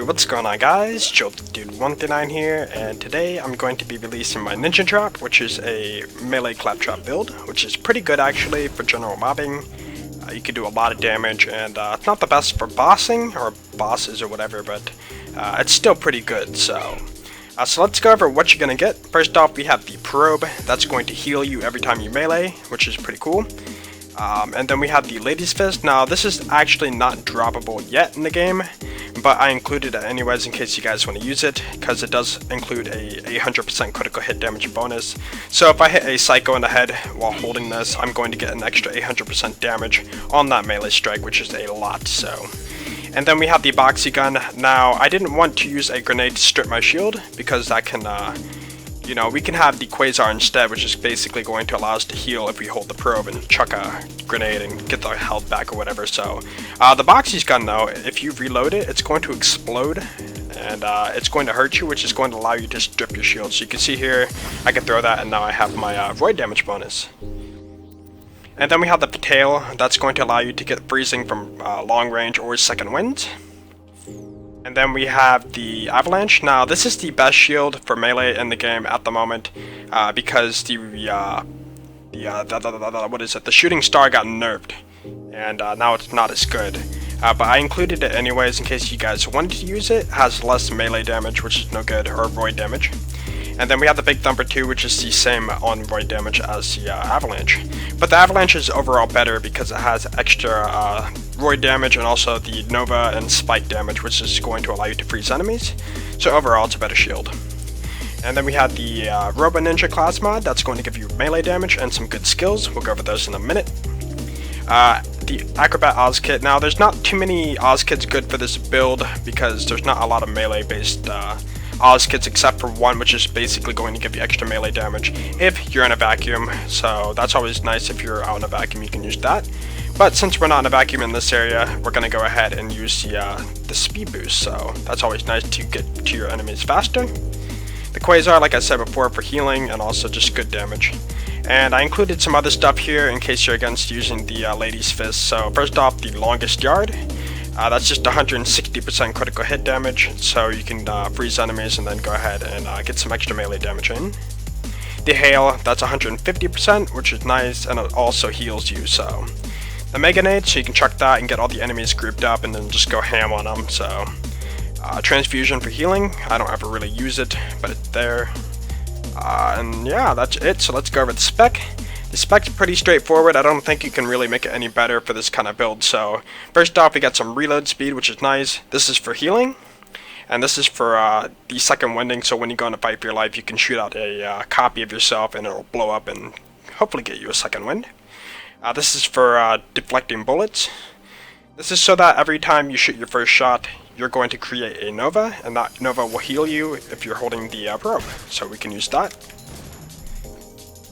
What's going on, guys? Dude139 here, and today I'm going to be releasing my Ninja Trap, which is a melee Claptrap build, which is pretty good actually for general mobbing. You can do a lot of damage, and it's not the best for bossing or bosses or whatever, but it's still pretty good. So let's go over what you're gonna get. First off, we have the probe that's going to heal you every time you melee, which is pretty cool. And then we have the Lady's Fist. Now this is actually not droppable yet in the game, but I included it anyways in case you guys want to use it, because it does include a 100% critical hit damage bonus. So if I hit a psycho in the head while holding this, I'm going to get an extra 800% damage on that melee strike, which is a lot. And then we have the boxy gun. Now I didn't want to use a grenade to strip my shield, because that can we can have the Quasar instead, which is basically going to allow us to heal if we hold the probe and chuck a grenade and get our health back or whatever. So the boxy's gun though, if you reload it, it's going to explode and it's going to hurt you, which is going to allow you to strip your shield. So you can see here, I can throw that and now I have my void damage bonus. And then we have the tail, that's going to allow you to get freezing from long range or second wind. And then we have the Avalanche. Now this is the best shield for melee in the game at the moment, because the shooting star got nerfed, and now it's not as good. But I included it anyways in case you guys wanted to use it. It has less melee damage, which is no good, or void damage. And then we have the Big Thumper 2, which is the same on void damage as the Avalanche. But the Avalanche is overall better because it has extra void damage and also the Nova and Spike damage, which is going to allow you to freeze enemies. So overall, it's a better shield. And then we have the Robo Ninja class mod that's going to give you melee damage and some good skills. We'll go over those in a minute. The Acrobat Oz Kit. Now, there's not too many Oz Kits good for this build because there's not a lot of melee-based Oz kits except for one, which is basically going to give you extra melee damage if you're in a vacuum. So that's always nice. If you're out in a vacuum, you can use that. But since we're not in a vacuum in this area, we're going to go ahead and use the speed boost. So that's always nice to get to your enemies faster. The Quasar, like I said before, for healing and also just good damage. And I included some other stuff here in case you're against using the Lady's Fist. So first off, the Longest Yard. That's just 160% critical hit damage, so you can freeze enemies and then go ahead and get some extra melee damage in. The Hail, that's 150%, which is nice, and it also heals you. So the Mega Nade, so you can chuck that and get all the enemies grouped up and then just go ham on them. So Transfusion for healing, I don't ever really use it, but it's there. And yeah, that's it. So let's go over the spec. The spec's pretty straightforward. I don't think you can really make it any better for this kind of build. So first off, we got some reload speed, which is nice. This is for healing, and this is for the second winding. So when you go in a fight for your life, you can shoot out a copy of yourself and it'll blow up and hopefully get you a second wind. This is for deflecting bullets. This is so that every time you shoot your first shot, you're going to create a Nova, and that Nova will heal you if you're holding the probe. So we can use that.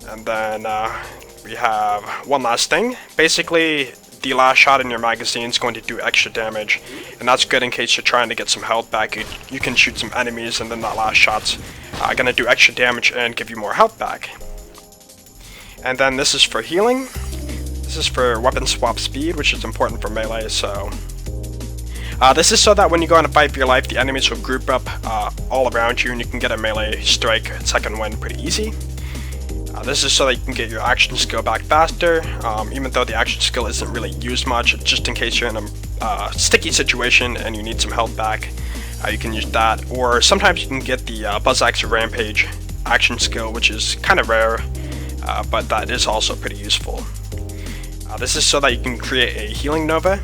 And then we have one last thing. Basically, the last shot in your magazine is going to do extra damage, and that's good in case you're trying to get some health back. You can shoot some enemies, and then that last shot's going to do extra damage and give you more health back. And then this is for healing. This is for weapon swap speed, which is important for melee. So this is so that when you go on a fight for your life, the enemies will group up all around you, and you can get a melee strike second wind pretty easy. This is so that you can get your action skill back faster, even though the action skill isn't really used much. Just in case you're in a sticky situation and you need some health back, you can use that. Or sometimes you can get the Buzz Axe Rampage action skill, which is kind of rare, but that is also pretty useful. This is so that you can create a healing Nova,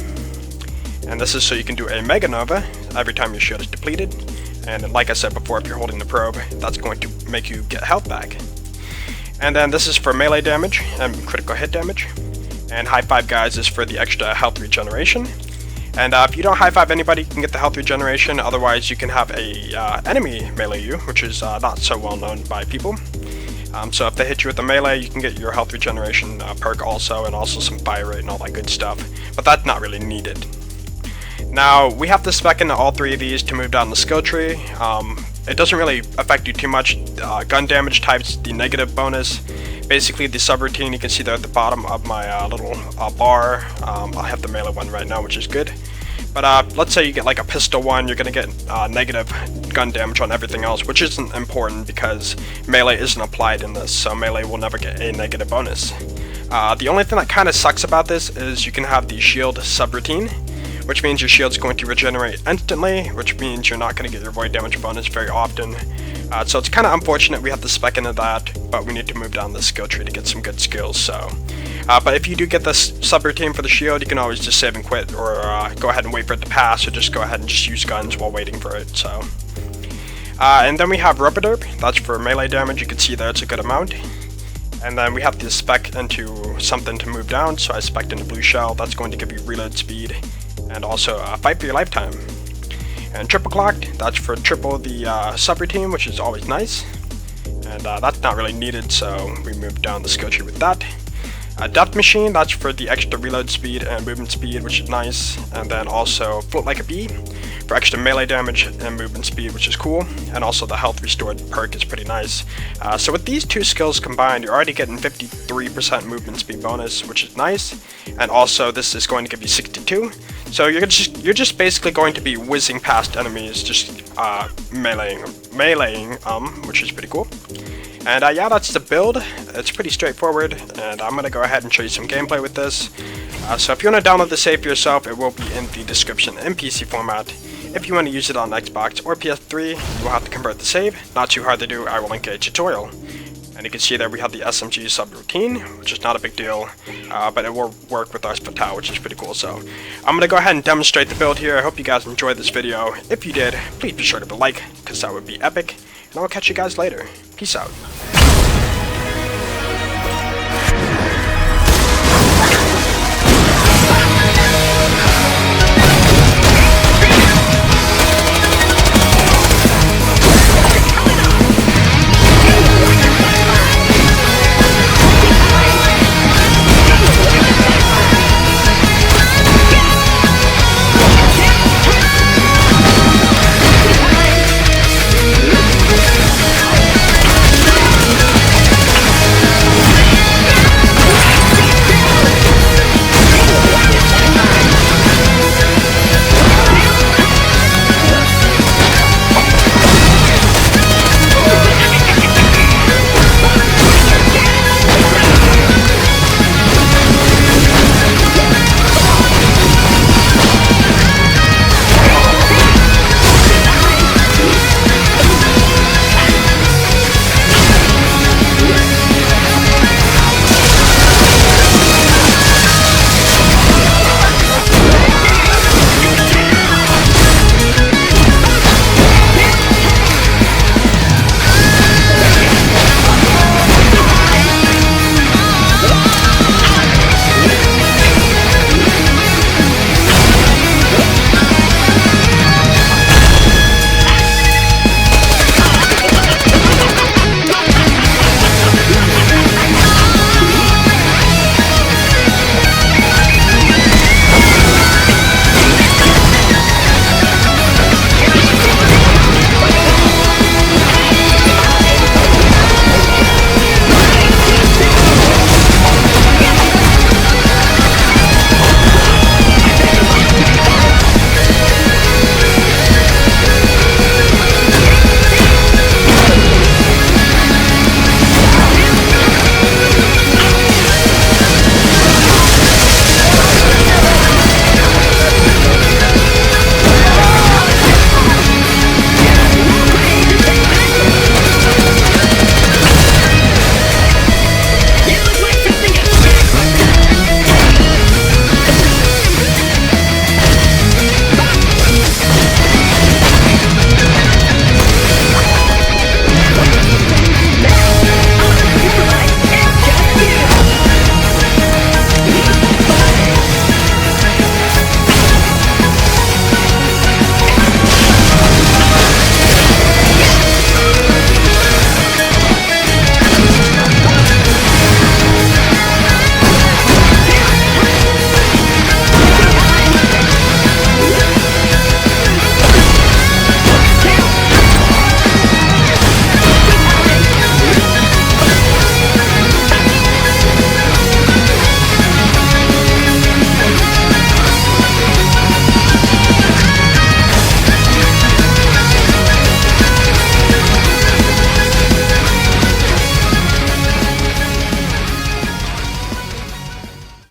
and this is so you can do a Mega Nova every time your shield is depleted. And like I said before, if you're holding the probe, that's going to make you get health back. And then this is for melee damage and critical hit damage. And High Five Guys is for the extra health regeneration. And if you don't high five anybody, you can get the health regeneration. Otherwise, you can have a enemy melee you, which is not so well known by people. So if they hit you with the melee, you can get your health regeneration perk also, and also some fire rate and all that good stuff. But that's not really needed. Now, we have to spec into all three of these to move down the skill tree. It doesn't really affect you too much. Gun damage types the negative bonus. Basically, the subroutine, you can see there at the bottom of my little bar. I have the melee one right now, which is good. But let's say you get like a pistol one, you're gonna get negative gun damage on everything else, which isn't important because melee isn't applied in this, so melee will never get a negative bonus. The only thing that kind of sucks about this is you can have the shield subroutine, which means your shield's going to regenerate instantly, which means you're not going to get your void damage bonus very often. So it's kind of unfortunate we have to spec into that, but we need to move down the skill tree to get some good skills. So, but if you do get this subroutine for the shield, you can always just save and quit, or go ahead and wait for it to pass, or just go ahead and just use guns while waiting for it. So, and then we have Rubber Derp. That's for melee damage. You can see there it's a good amount. And then we have to spec into something to move down. So I spec'd into Blue Shell. That's going to give you reload speed and also fight for your lifetime. And Triple Clocked, that's for triple the subroutine, which is always nice. And that's not really needed, so we move down the skill tree with that. Death Machine, that's for the extra reload speed and movement speed, which is nice. And then also Float Like a Bee for extra melee damage and movement speed, which is cool. And also the health restored perk is pretty nice. So with these two skills combined, you're already getting 53% movement speed bonus, which is nice. And also this is going to give you 62. So you're just basically going to be whizzing past enemies, just meleeing, which is pretty cool. And yeah, that's the build. It's pretty straightforward, and I'm going to go ahead and show you some gameplay with this. So if you want to download the save for yourself, it will be in the description in PC format. If you want to use it on Xbox or PS3, you will have to convert the save. Not too hard to do, I will link a tutorial. And you can see there we have the SMG subroutine, which is not a big deal, but it will work with our Fatale, which is pretty cool. So I'm going to go ahead and demonstrate the build here. I hope you guys enjoyed this video. If you did, please be sure to like, because that would be epic. And I'll catch you guys later. Peace out.